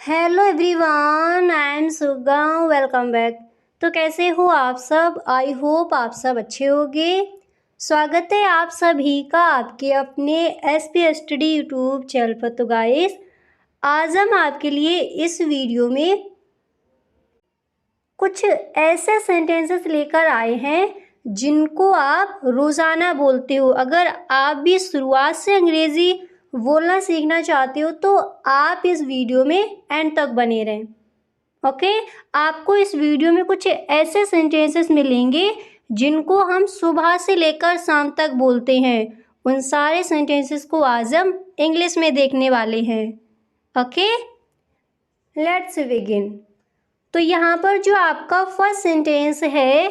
Hello everyone, I am Suga. Welcome back. तो कैसे हो आप सब? आई होप आप सब अच्छे होंगे। स्वागत है आप सभी का आपके अपने एसपी स्टडी यूट्यूब चैनल पर। तो गाइस, आज हम आपके लिए इस वीडियो में कुछ ऐसे सेंटेंसेस लेकर आए हैं जिनको आप रोज़ाना बोलते हो। अगर आप भी शुरुआत से अंग्रेज़ी बोलना सीखना चाहते हो तो आप इस वीडियो में एंड तक बने रहें। ओके, आपको इस वीडियो में कुछ ऐसे सेंटेंसेस मिलेंगे जिनको हम सुबह से लेकर शाम तक बोलते हैं। उन सारे सेंटेंसेस को आज हम इंग्लिश में देखने वाले हैं। Okay, let's begin. तो यहाँ पर जो आपका फर्स्ट सेंटेंस है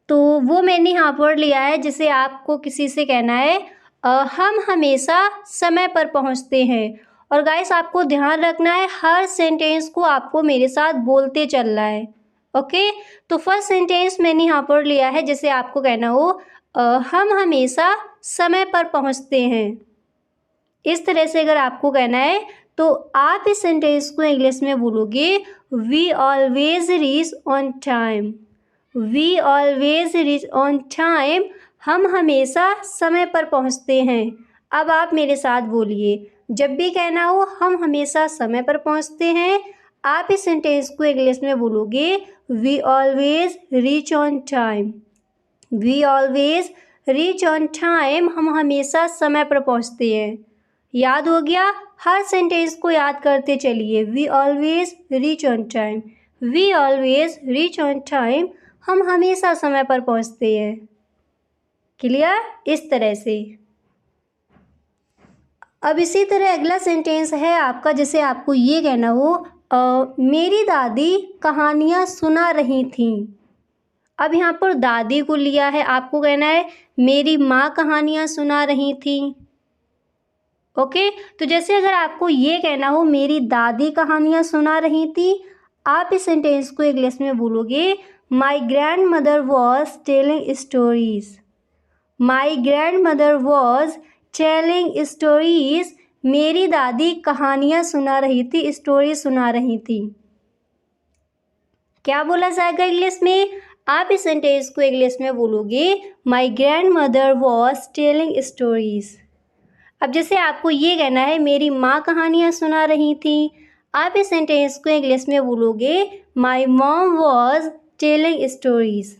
तो वो मैंने यहाँ पर लिया है, जिसे आपको किसी से कहना है हम हमेशा समय पर पहुँचते हैं। और गाइस, आपको ध्यान रखना है हर सेंटेंस को आपको मेरे साथ बोलते चलना है। ओके, तो फर्स्ट सेंटेंस मैंने यहाँ पर लिया है जिसे आपको कहना हो हम हमेशा समय पर पहुँचते हैं। इस तरह से अगर आपको कहना है तो आप इस सेंटेंस को इंग्लिश में बोलोगे we always reach on time. We always reach on time, हम हमेशा समय पर पहुंचते हैं। अब आप मेरे साथ बोलिए, जब भी कहना हो हम हमेशा समय पर पहुंचते हैं, आप इस सेंटेंस को इंग्लिश में बोलोगे we always reach on time. We always reach on time, हम हमेशा समय पर पहुंचते हैं। याद हो गया? हर सेंटेंस को याद करते चलिए। We always reach on time. We always reach on time, हम हमेशा समय पर पहुंचते हैं। क्लियर? इस तरह से। अब इसी तरह अगला सेंटेंस है आपका, जिसे आपको ये कहना हो मेरी दादी कहानियाँ सुना रही थीं। अब यहाँ पर दादी को लिया है, आपको कहना है मेरी माँ कहानियाँ सुना रही थीं। ओके, तो जैसे अगर आपको ये कहना हो मेरी दादी कहानियाँ सुना रही थी, आप इस सेंटेंस को इंग्लिश में बोलोगे माई grandmother was telling stories. My grandmother was telling stories, मेरी दादी कहानियाँ सुना रही थी, स्टोरी सुना रही थी। क्या बोला जाएगा इंग्लिश में? आप इस सेंटेंस को इंग्लिश में बोलोगे माई grandmother was telling stories. अब जैसे आपको ये कहना है मेरी माँ कहानियाँ सुना रही थी, आप इस सेंटेंस को इंग्लिश में बोलोगे my mom was telling stories.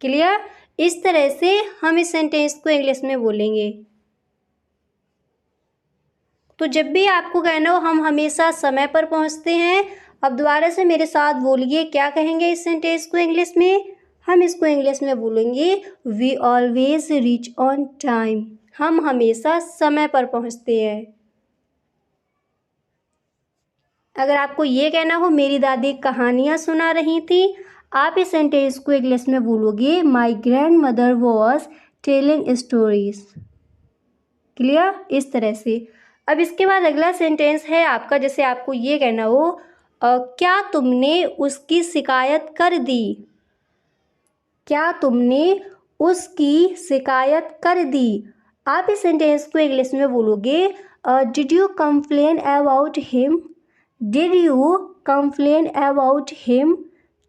Clear? इस तरह से हम इस सेंटेंस को इंग्लिश में बोलेंगे। तो जब भी आपको कहना हो हम हमेशा समय पर पहुँचते हैं, अब दोबारा से मेरे साथ बोलिए, क्या कहेंगे इस सेंटेंस को इंग्लिश में? हम इसको इंग्लिश में बोलेंगे we always reach on time, हम हमेशा समय पर पहुंचते हैं। अगर आपको ये कहना हो मेरी दादी कहानियाँ सुना रही थी, आप इस सेंटेंस को इंग्लिश में बोलोगे माई grandmother was telling stories. Clear? इस तरह से। अब इसके बाद अगला सेंटेंस है आपका, जैसे आपको ये कहना हो क्या तुमने उसकी शिकायत कर दी? क्या तुमने उसकी शिकायत कर दी? आप इस सेंटेंस को इंग्लिश में बोलोगे did you complain about him? Did you complain about him,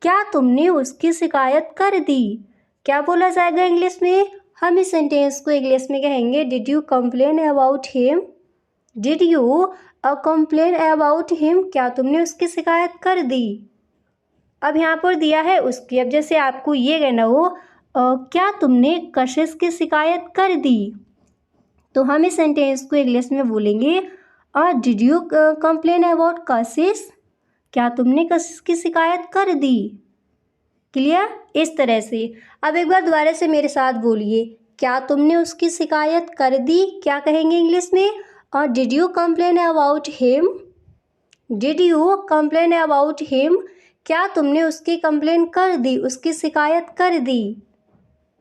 क्या तुमने उसकी शिकायत कर दी? क्या बोला जाएगा इंग्लिश में? हम इस सेंटेंस को इंग्लिश में कहेंगे did you complain about him? Did you complain about him, क्या तुमने उसकी शिकायत कर दी? अब यहाँ पर दिया है उसकी। अब जैसे आपको ये कहना हो क्या तुमने कशिश की शिकायत कर दी? तो हम इस सेंटेंस को इंग्लिश में बोलेंगे डिड यू कंप्लेन अबाउट कशिश, क्या तुमने कशिश की शिकायत कर दी? क्लियर? इस तरह से। अब एक बार दोबारा से मेरे साथ बोलिए, क्या तुमने उसकी शिकायत कर दी? क्या कहेंगे इंग्लिश में? Did you complain about him? Did you complain about him, क्या तुमने उसकी कंप्लेन कर दी, उसकी शिकायत कर दी?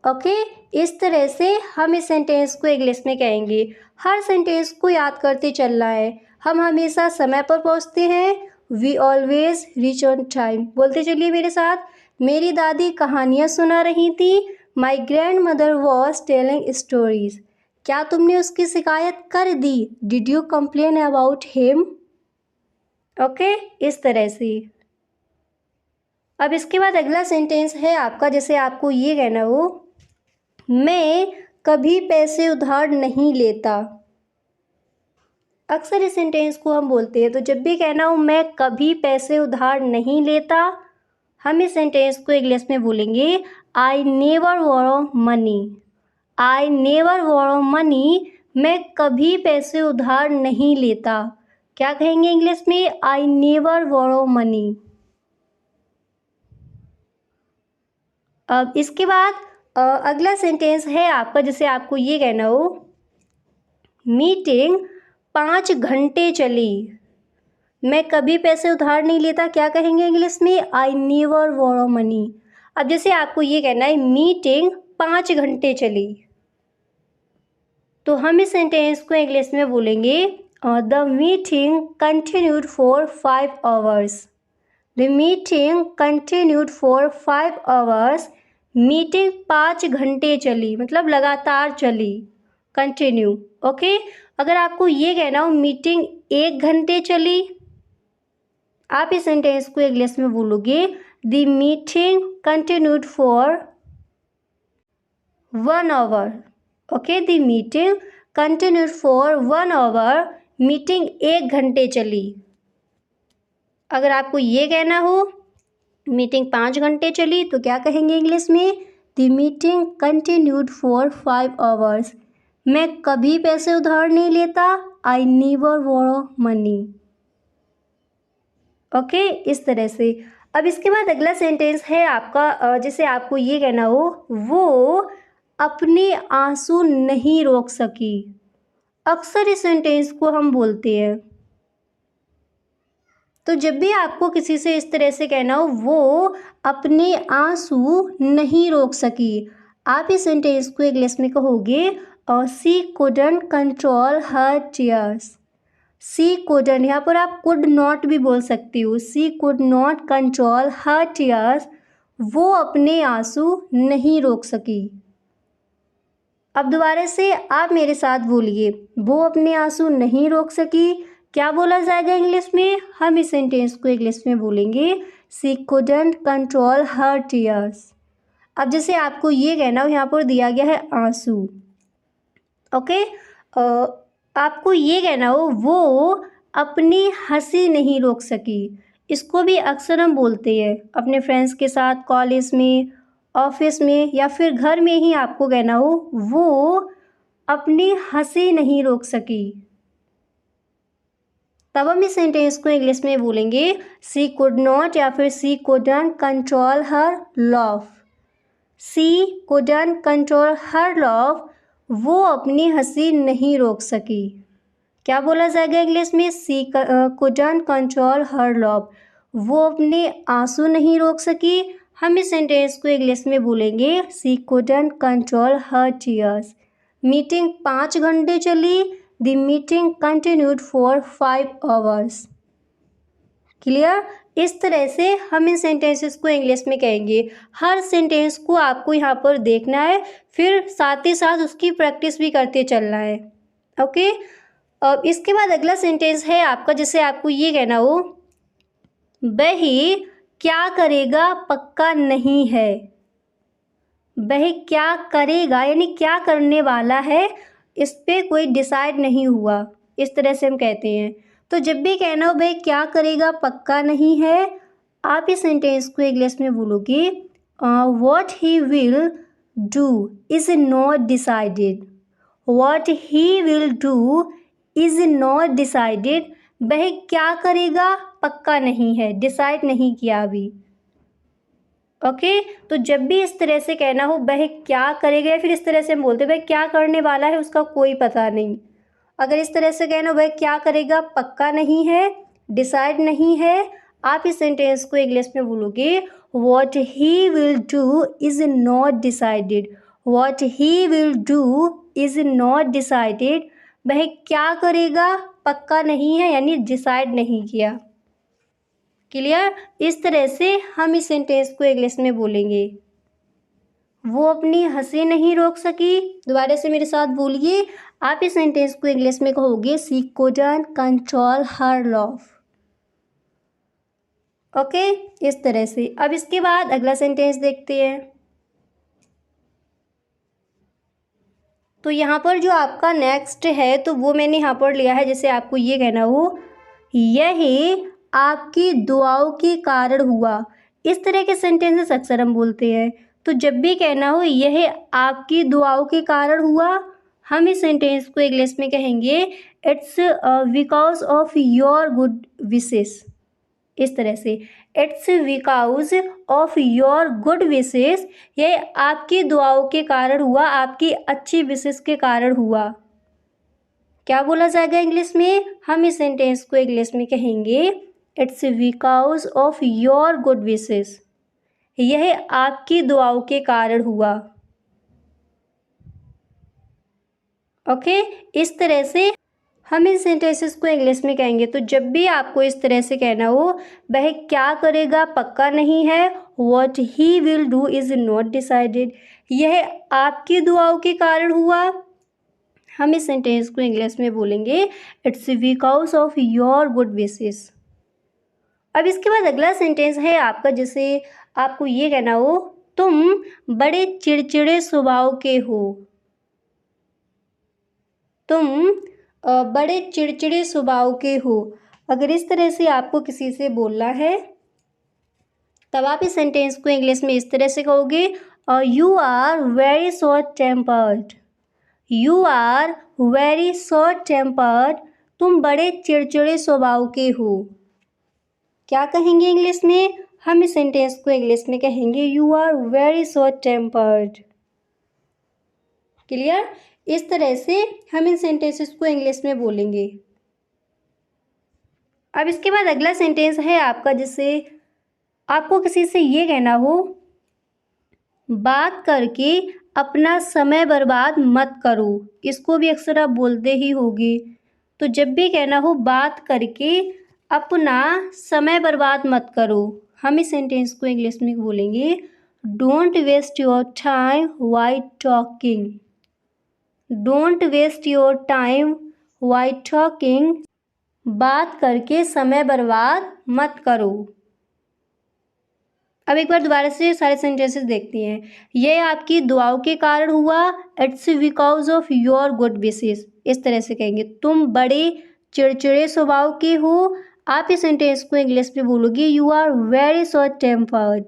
ओके, इस तरह से हम इस सेंटेंस को इंग्लिश में कहेंगे। हर सेंटेंस को याद करते चलना है। हम हमेशा समय पर पहुंचते हैं, we always reach on time. बोलते चलिए मेरे साथ, मेरी दादी कहानियाँ सुना रही थी, my grandmother was telling stories. क्या तुमने उसकी शिकायत कर दी? Did you complain about him? Okay, इस तरह से। अब इसके बाद अगला सेंटेंस है आपका, जैसे आपको ये कहना हो, मैं कभी पैसे उधार नहीं लेता। अक्सर इस सेंटेंस को हम बोलते हैं, तो जब भी कहना हो मैं कभी पैसे उधार नहीं लेता, हम इस सेंटेंस को इंग्लिश में बोलेंगे I never borrow money. I never borrow money, मैं कभी पैसे उधार नहीं लेता। क्या कहेंगे इंग्लिश में? I never borrow money. अब इसके बाद अगला सेंटेंस है आपका, जैसे आपको ये कहना हो, मीटिंग 5 घंटे चली। मैं कभी पैसे उधार नहीं लेता। क्या कहेंगे इंग्लिश में? I never borrow money. अब जैसे आपको ये कहना है मीटिंग 5 घंटे चली, तो हम इस सेंटेंस को इंग्लिश में बोलेंगे the meeting continued for 5 hours. The meeting continued for 5 hours. Meeting 5 घंटे चली, मतलब लगातार चली, कंटिन्यू। ओके, अगर आपको ये कहना हो मीटिंग 1 घंटे चली, आप इस सेंटेंस को इंग्लिश में बोलोगे the meeting continued for 1 hour. Okay, the meeting continued for 1 hour. Meeting 1 घंटे चली। अगर आपको ये कहना हो मीटिंग 5 घंटे चली, तो क्या कहेंगे इंग्लिश में? The meeting continued for 5 hours. मैं कभी पैसे उधार नहीं लेता। I never borrow money. Okay, इस तरह से। अब इसके बाद अगला सेंटेंस है आपका, जैसे आपको ये कहना हो, वो अपने आंसू नहीं रोक सकी। अक्सर इस सेंटेंस को हम बोलते हैं, तो जब भी आपको किसी से इस तरह से कहना हो वो अपने आंसू नहीं रोक सकी, आप इस सेंटेंस को इंग्लिश में कहोगे she couldn't control her tears. She couldn't, यहाँ पर आप कुड नॉट भी बोल सकती हो। She could not control her tears, वो अपने आंसू नहीं रोक सकी। अब दोबारा से आप मेरे साथ बोलिए, वो अपने आंसू नहीं रोक सकी। क्या बोला जाएगा इंग्लिश में? हम इस सेंटेंस को इंग्लिश में बोलेंगे she couldn't control her tears. अब जैसे आपको ये कहना हो, यहाँ पर दिया गया है आंसू। ओके, आपको ये कहना हो वो अपनी हंसी नहीं रोक सकी। इसको भी अक्सर हम बोलते हैं अपने फ्रेंड्स के साथ, कॉलेज में, ऑफिस में, या फिर घर में ही आपको कहना हो वो अपनी हंसी नहीं रोक सकी। तब हम इस सेंटेंस को इंग्लिश में बोलेंगे शी कुड नॉट या फिर she couldn't control her laugh. She couldn't control her laugh, वो अपनी हंसी नहीं रोक सकी। क्या बोला जाएगा इंग्लिश में? She couldn't control her laugh, वो अपने आंसू नहीं रोक सकी। हम इस सेंटेंस को इंग्लिश में बोलेंगे she couldn't control her tears. Meeting 5 घंटे चली। The meeting continued for 5 hours. Clear? इस तरह से हम इन सेंटेंसेस को इंग्लिश में कहेंगे। हर सेंटेंस को आपको यहाँ पर देखना है, फिर साथ ही साथ उसकी प्रैक्टिस भी करते चलना है। ओके, अब इसके बाद अगला सेंटेंस है आपका, जैसे आपको ये कहना हो वही क्या करेगा पक्का नहीं है। वह क्या करेगा यानी क्या करने वाला है, इस पे कोई डिसाइड नहीं हुआ, इस तरह से हम कहते हैं। तो जब भी कहना हो वह क्या करेगा पक्का नहीं है, आप इस सेंटेंस को इंग्लिश में बोलोगे what he will do is not decided. What he will do is not decided, वह क्या करेगा पक्का नहीं है, डिसाइड नहीं किया अभी। ओके, तो जब भी इस तरह से कहना हो वह क्या करेगा, या फिर इस तरह से हम बोलते हैं वह क्या करने वाला है उसका कोई पता नहीं। अगर इस तरह से कहना हो वह क्या करेगा पक्का नहीं है, डिसाइड नहीं है, आप इस सेंटेंस को इंग्लिश में बोलोगे what he will do is not decided. What he will do is not decided, वह क्या करेगा पक्का नहीं है यानी डिसाइड नहीं किया। क्लियर? इस तरह से हम इस सेंटेंस को इंग्लिश में बोलेंगे वो अपनी हंसी नहीं रोक सकी। दोबारा से मेरे साथ बोलिए, आप इस सेंटेंस को इंग्लिश में कहोगे she couldn't control her laugh. Okay, इस तरह से। अब इसके बाद अगला सेंटेंस देखते हैं। तो यहाँ पर जो आपका नेक्स्ट है तो वो मैंने यहाँ पर लिया है, जैसे आपको ये कहना हो, यह आपकी दुआओं के कारण हुआ। इस तरह के सेंटेंसेस अक्सर हम बोलते हैं। तो जब भी कहना हो यह आपकी दुआओं के कारण हुआ, हम इस सेंटेंस को इंग्लिश में कहेंगे it's because of your good wishes. इस तरह से, it's because of your good wishes, यह आपकी दुआओं के कारण हुआ, आपकी अच्छी विशेस के कारण हुआ। क्या बोला जाएगा इंग्लिश में? हम इस सेंटेंस को इंग्लिश में कहेंगे it's because of your good wishes, यह आपकी दुआओं के कारण हुआ। ओके, इस तरह से हम इन सेंटेंसेस को इंग्लिश में कहेंगे। तो जब भी आपको इस तरह से कहना हो, वह क्या करेगा पक्का नहीं है, what he will do is not decided, यह आपकी दुआओं के कारण हुआ, हम इस सेंटेंस को इंग्लिश में बोलेंगे it's because of your good wishes. अब इसके बाद अगला सेंटेंस है आपका, जैसे आपको ये कहना हो, तुम बड़े चिड़चिड़े स्वभाव के हो। तुम बड़े चिड़चिड़े स्वभाव के हो। अगर इस तरह से आपको किसी से बोलना है, तब आप इस सेंटेंस को इंग्लिश में इस तरह से कहोगे, you are very short tempered. You are very short tempered, तुम बड़े चिड़चिड़े स्वभाव के हो। क्या कहेंगे इंग्लिश में? हम इस सेंटेंस को इंग्लिश में कहेंगे you are very short tempered. Clear? इस तरह से हम इन सेंटेंसेस को इंग्लिश में बोलेंगे। अब इसके बाद अगला सेंटेंस है आपका, जिससे आपको किसी से ये कहना हो, बात करके अपना समय बर्बाद मत करो। इसको भी अक्सर आप बोलते ही होगे। तो जब भी कहना हो बात करके अपना समय बर्बाद मत करो, हम इस सेंटेंस को इंग्लिश में बोलेंगे don't waste your time while talking. Don't waste your time while talking, बात करके समय बर्बाद मत करो। अब एक बार दोबारा से सारे सेंटेंसेस देखते हैं। यह आपकी दुआओं के कारण हुआ, it's because of your good wishes. इस तरह से कहेंगे। तुम बड़े चिड़चिड़े स्वभाव के हो, आप इस सेंटेंस को इंग्लिश में बोलोगे you are very short tempered.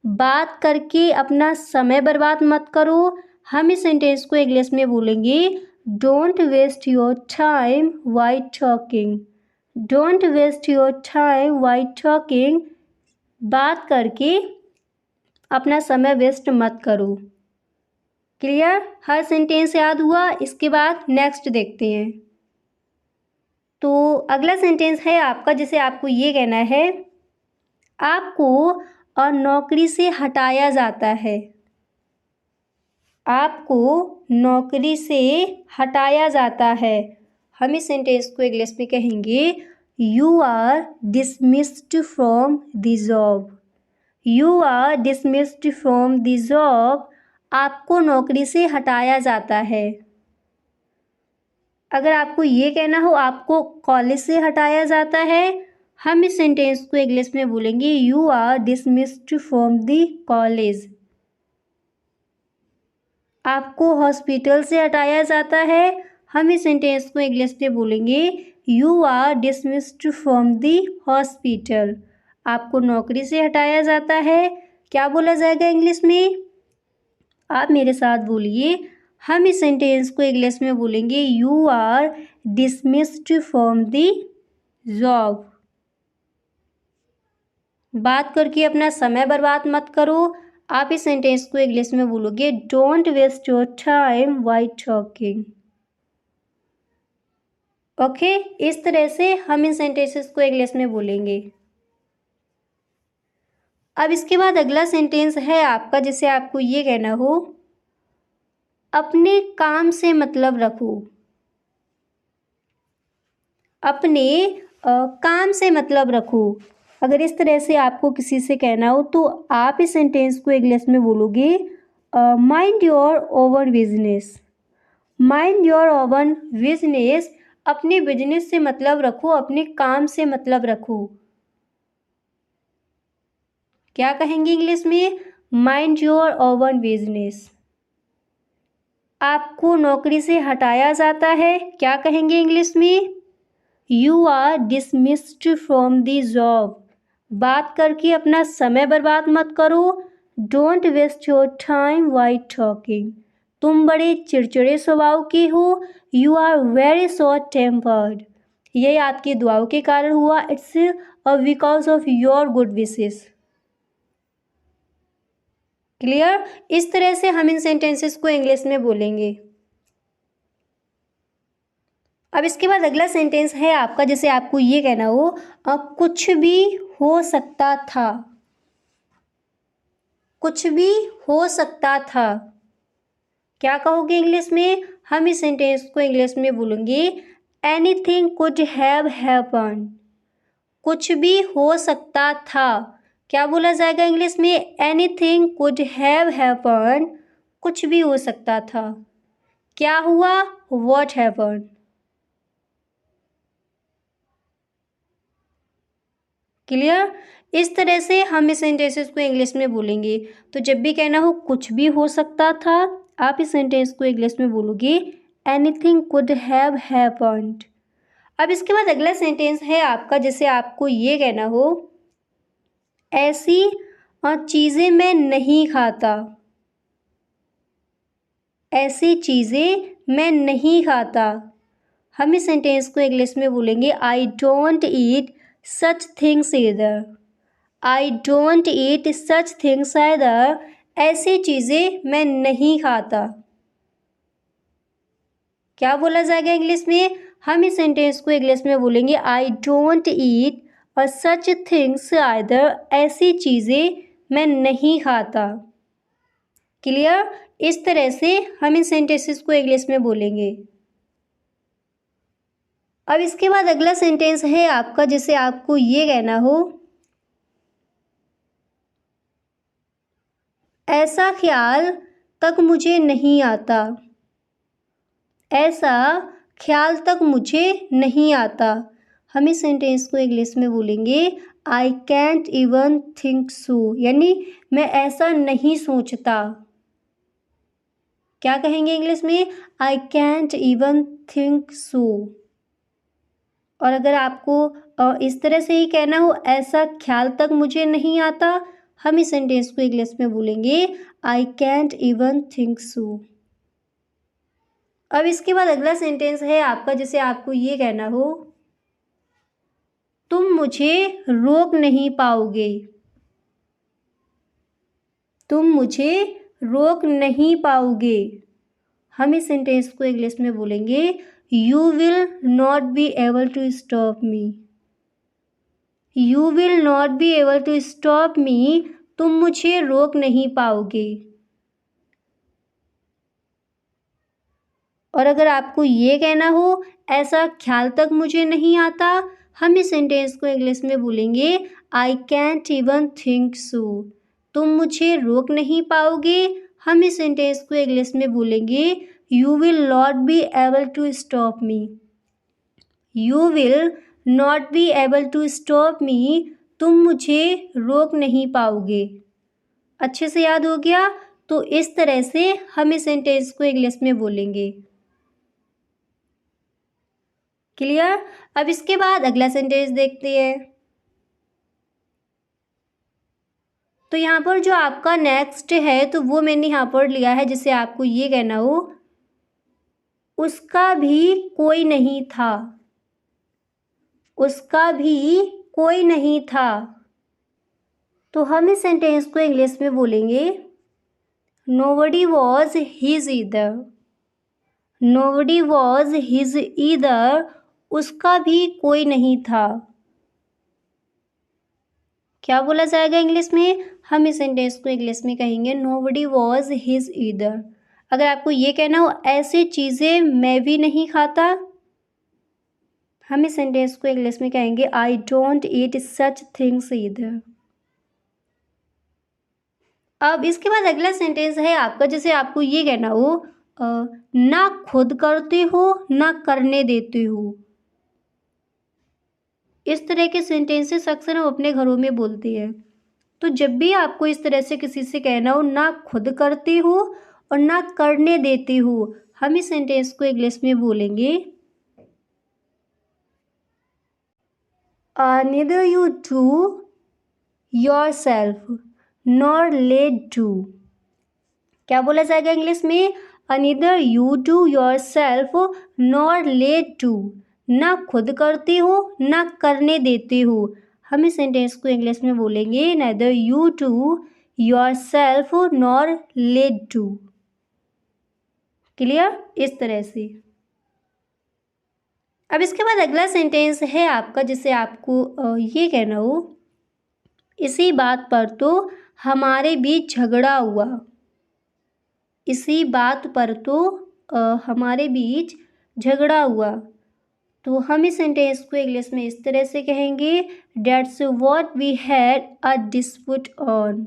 बात करके अपना समय बर्बाद मत करो, हम इस सेंटेंस को इंग्लिश में बोलेंगे don't waste your time while talking. Don't waste your time while talking, बात करके अपना समय वेस्ट मत करो। क्लियर? हर सेंटेंस याद हुआ? इसके बाद नेक्स्ट देखते हैं। तो अगला सेंटेंस है आपका, जिसे आपको ये कहना है, आपको नौकरी से हटाया जाता है। आपको नौकरी से हटाया जाता है, हम इस सेंटेंस को इंग्लिश में कहेंगे you are dismissed from the job. You are dismissed from the job, आपको नौकरी से हटाया जाता है। अगर आपको ये कहना हो आपको कॉलेज से हटाया जाता है, हम इस सेंटेंस को इंग्लिश में बोलेंगे you are dismissed from the college. आपको हॉस्पिटल से हटाया जाता है, हम इस सेंटेंस को इंग्लिश में बोलेंगे you are dismissed from the hospital. आपको नौकरी से हटाया जाता है। क्या बोला जाएगा इंग्लिश में? आप मेरे साथ बोलिए, हम इस सेंटेंस को इंग्लिश में बोलेंगे you are dismissed from the job. बात करके अपना समय बर्बाद मत करो, आप इस सेंटेंस को इंग्लिश में बोलोगे don't waste your time while talking. Okay, इस तरह से हम इन सेंटेंसेस को इंग्लिश में बोलेंगे। अब इसके बाद अगला सेंटेंस है आपका, जिसे आपको ये कहना हो, अपने काम से मतलब रखो। अपने काम से मतलब रखो। अगर इस तरह से आपको किसी से कहना हो, तो आप इस सेंटेंस को इंग्लिश में बोलोगे mind your oven business. Mind your oven business, अपने बिजनेस से मतलब रखो, अपने काम से मतलब रखो। क्या कहेंगे इंग्लिश में? Mind your oven business. आपको नौकरी से हटाया जाता है, क्या कहेंगे इंग्लिश में? You are dismissed from the job. बात करके अपना समय बर्बाद मत करो। Don't waste your time while talking. तुम बड़े चिड़चिड़े स्वभाव के हो। You are very short tempered. यह आपकी दुआओं के कारण हुआ। It's because of your good wishes. Clear? इस तरह से हम इन सेंटेंसेस को इंग्लिश में बोलेंगे। अब इसके बाद अगला सेंटेंस है आपका, जैसे आपको ये कहना हो कुछ भी हो सकता था। कुछ भी हो सकता था, क्या कहोगे इंग्लिश में? हम इस सेंटेंस को इंग्लिश में बोलेंगे एनीथिंग कुड हैव हैपन। कुछ भी हो सकता था, क्या बोला जाएगा इंग्लिश में? Anything could have happen. कुछ भी हो सकता था, क्या हुआ? What happen. क्लियर? इस तरह से हम इस सेंटेंसेस को इंग्लिश में बोलेंगे। तो जब भी कहना हो कुछ भी हो सकता था, आप इस सेंटेंस को इंग्लिश में बोलोगे एनीथिंग कुड हैव हैपन्ड। अब इसके बाद अगला सेंटेंस है आपका, जैसे आपको ये कहना हो ऐसी चीज़ें मैं नहीं खाता। ऐसी चीज़ें मैं नहीं खाता। हम इस सेंटेंस को इंग्लिश में बोलेंगे I don't eat such things either. I don't eat such things either. ऐसी चीज़ें मैं नहीं खाता, क्या बोला जाएगा इंग्लिश में? हम इस सेंटेंस को इंग्लिश में बोलेंगे I don't eat such things either. ऐसी चीज़ें मैं नहीं खाता। क्लियर? इस तरह से हम इन सेंटेंसेस को इंग्लिश में बोलेंगे। अब इसके बाद अगला सेंटेंस है आपका, जिसे आपको ये कहना हो ऐसा ख्याल तक मुझे नहीं आता। ऐसा ख्याल तक मुझे नहीं आता। हम इस सेंटेंस को इंग्लिश में बोलेंगे I can't even think so, यानी मैं ऐसा नहीं सोचता। क्या कहेंगे इंग्लिश में? I can't even think so. और अगर आपको इस तरह से ही कहना हो ऐसा ख्याल तक मुझे नहीं आता, हम इस सेंटेंस को इंग्लिश में बोलेंगे I can't even think so. अब इसके बाद अगला सेंटेंस है आपका, जिसे आपको ये कहना हो तुम मुझे रोक नहीं पाओगे। तुम मुझे रोक नहीं पाओगे। हम इस सेंटेंस को इंग्लिश में बोलेंगे you will not be able to stop me. You will not be able to stop me. तुम मुझे रोक नहीं पाओगे। और अगर आपको ये कहना हो ऐसा ख्याल तक मुझे नहीं आता, हम इस सेंटेंस को इंग्लिश में बोलेंगे I can't even think so. तुम मुझे रोक नहीं पाओगे। हम इस सेंटेंस को इंग्लिश में बोलेंगे you will not be able to stop me. You will not be able to stop me. तुम मुझे रोक नहीं पाओगे। अच्छे से याद हो गया? तो इस तरह से हम इस सेंटेंस को इंग्लिश में बोलेंगे। क्लियर? अब इसके बाद अगला सेंटेंस देखते हैं। तो यहाँ पर जो आपका नेक्स्ट है, तो वो मैंने यहाँ पर लिया है, जिसे आपको ये कहना हो उसका भी कोई नहीं था। उसका भी कोई नहीं था। तो हम इस सेंटेंस को इंग्लिश में बोलेंगे nobody was his either. Nobody was his either. उसका भी कोई नहीं था। क्या बोला जाएगा इंग्लिश में? हम इस सेंटेंस को इंग्लिश में कहेंगे नोबडी वॉज हिज ईदर। अगर आपको ये कहना हो ऐसी चीज़ें मैं भी नहीं खाता, हम इस सेंटेंस को इंग्लिश में कहेंगे I don't eat such things either. अब इसके बाद अगला सेंटेंस है आपका, जैसे आपको ये कहना हो ना खुद करते हो ना करने देते हो। इस तरह के सेंटेंसेस अक्सर हम अपने घरों में बोलते हैं। तो जब भी आपको इस तरह से किसी से कहना हो, ना खुद करती हो और ना करने देती हो, हम इस सेंटेंस को इंग्लिश में बोलेंगे neither you do yourself nor let do। क्या बोला जाएगा इंग्लिश में? neither you do yourself nor let do। ना खुद करती हो ना करने देती हो। हम इस सेंटेंस को इंग्लिश में बोलेंगे neither you do yourself nor let do। Clear? इस तरह से। अब इसके बाद अगला सेंटेंस है आपका, जिसे आपको ये कहना हो, इसी बात पर तो हमारे बीच झगड़ा हुआ। इसी बात पर तो हमारे बीच झगड़ा हुआ। तो हम इस सेंटेंस को इंग्लिश में इस तरह से कहेंगे that's what we had a dispute on.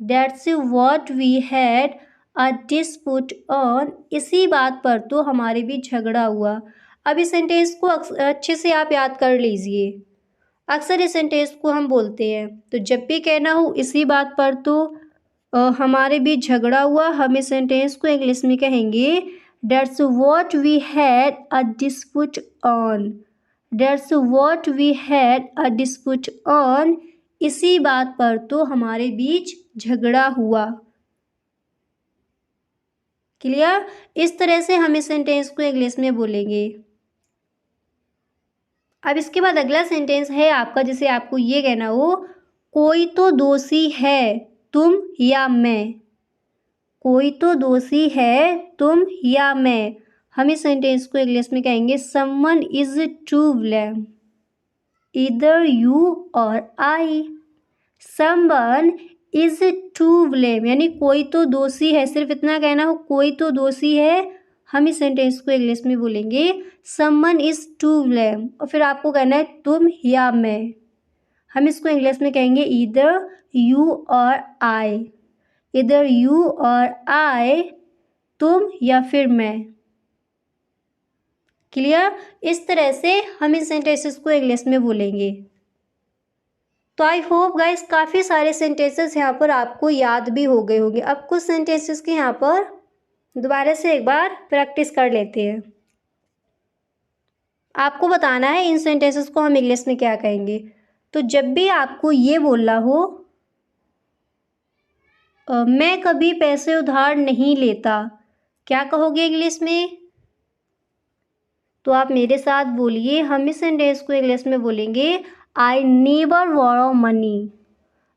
That's what we had a dispute on. इसी बात पर तो हमारे बीच झगड़ा हुआ। अब इस सेंटेंस को अच्छे से आप याद कर लीजिए। अक्सर इस सेंटेंस को हम बोलते हैं। तो जब भी कहना हो इसी बात पर तो हमारे बीच झगड़ा हुआ, हम इस सेंटेंस को इंग्लिश में कहेंगे that's what we had a dispute on. That's what we had a dispute on. इसी बात पर तो हमारे बीच झगड़ा हुआ। क्लियर? इस तरह से हम इस सेंटेंस को इंग्लिश में बोलेंगे। अब इसके बाद अगला सेंटेंस है आपका, जिसे आपको ये कहना हो कोई तो दोषी है, तुम या मैं। कोई तो दोषी है, तुम या मैं। हम इस सेंटेंस को इंग्लिश में कहेंगे someone is to blame, either you or I. Someone is to blame, यानी कोई तो दोषी है। सिर्फ इतना कहना हो कोई तो दोषी है। हम इस सेंटेंस को इंग्लिश में बोलेंगे समवन इज टू ब्लेम, और फिर आपको कहना है तुम या मैं। हम इसको इंग्लिश में कहेंगे either you or I. Either you or आई, तुम या फिर मैं। क्लियर? इस तरह से हम इन सेंटेंसेस को इंग्लिश में बोलेंगे। तो आई होप गाइस काफ़ी सारे सेंटेंसेस यहाँ पर आपको याद भी हो गए होंगे। अब कुछ सेंटेंसेस के यहाँ पर दोबारा से एक बार प्रैक्टिस कर लेते हैं। आपको बताना है इन सेंटेंसेस को हम इंग्लिश में क्या कहेंगे। तो जब भी आपको ये बोलना हो मैं कभी पैसे उधार नहीं लेता, क्या कहोगे इंग्लिश में? तो आप मेरे साथ बोलिए। हम इस सेंटेंस को इंग्लिश में बोलेंगे I never borrow money.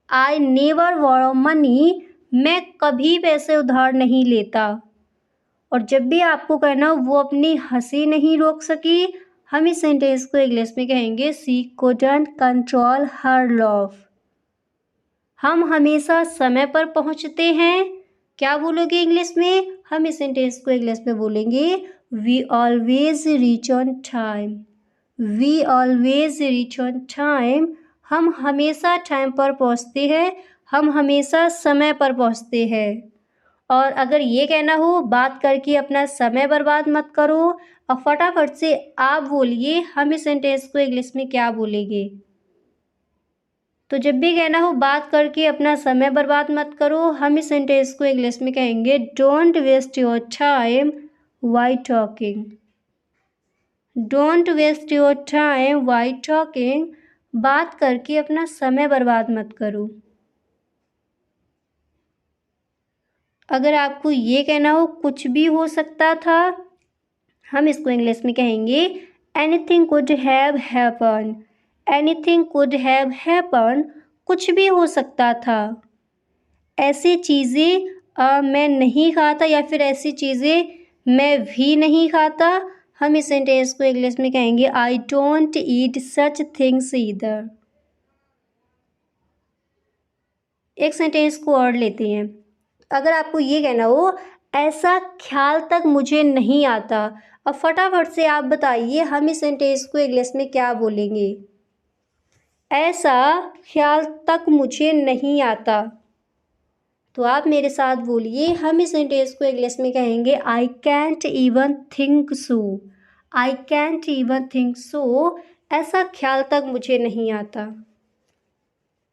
I never borrow money, मैं कभी पैसे उधार नहीं लेता। और जब भी आपको कहना हो वो अपनी हंसी नहीं रोक सकी, हम इस सेंटेंस को इंग्लिश में कहेंगे she couldn't control her laugh. हम हमेशा समय पर पहुंचते हैं, क्या बोलोगे इंग्लिश में? हम इस सेंटेंस को इंग्लिश में बोलेंगे we always reach on time. We always reach on time, हम हमेशा टाइम पर पहुंचते हैं, हम हमेशा समय पर पहुंचते हैं। और अगर ये कहना हो बात करके अपना समय बर्बाद मत करो, और फटाफट से आप बोलिए हम इस सेंटेंस को इंग्लिश में क्या बोलेंगे। तो जब भी कहना हो बात करके अपना समय बर्बाद मत करो, हम इस सेंटेंस को इंग्लिश में कहेंगे don't waste your time while talking. Don't waste your time while talking, बात करके अपना समय बर्बाद मत करो। अगर आपको ये कहना हो कुछ भी हो सकता था, हम इसको इंग्लिश में कहेंगे anything could have happen. Anything could have happen, कुछ भी हो सकता था। ऐसी चीज़ें मैं नहीं खाता, या फिर ऐसी चीज़ें मैं भी नहीं खाता। हम इस सेंटेंस को इंग्लिश में कहेंगे I don't eat such things either. एक सेंटेंस को और लेते हैं। अगर आपको ये कहना हो ऐसा ख्याल तक मुझे नहीं आता, अब फटाफट से आप बताइए हम इस सेंटेंस को इंग्लिश में क्या बोलेंगे। ऐसा ख्याल तक मुझे नहीं आता। तो आप मेरे साथ बोलिए, हम इस सेंटेंस को इंग्लिश में कहेंगे I can't even think so. I can't even think so, ऐसा ख्याल तक मुझे नहीं आता।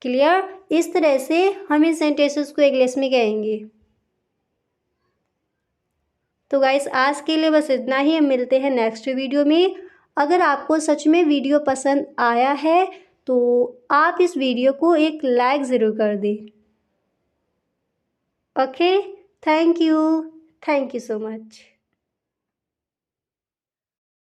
क्लियर? इस तरह से हम इन सेंटेंसेस को इंग्लिश में कहेंगे। तो गाइस आज के लिए बस इतना ही, हम मिलते हैं नेक्स्ट वीडियो में। अगर आपको सच में वीडियो पसंद आया है तो आप इस वीडियो को एक लाइक ज़रूर कर दें। Okay, thank you so much.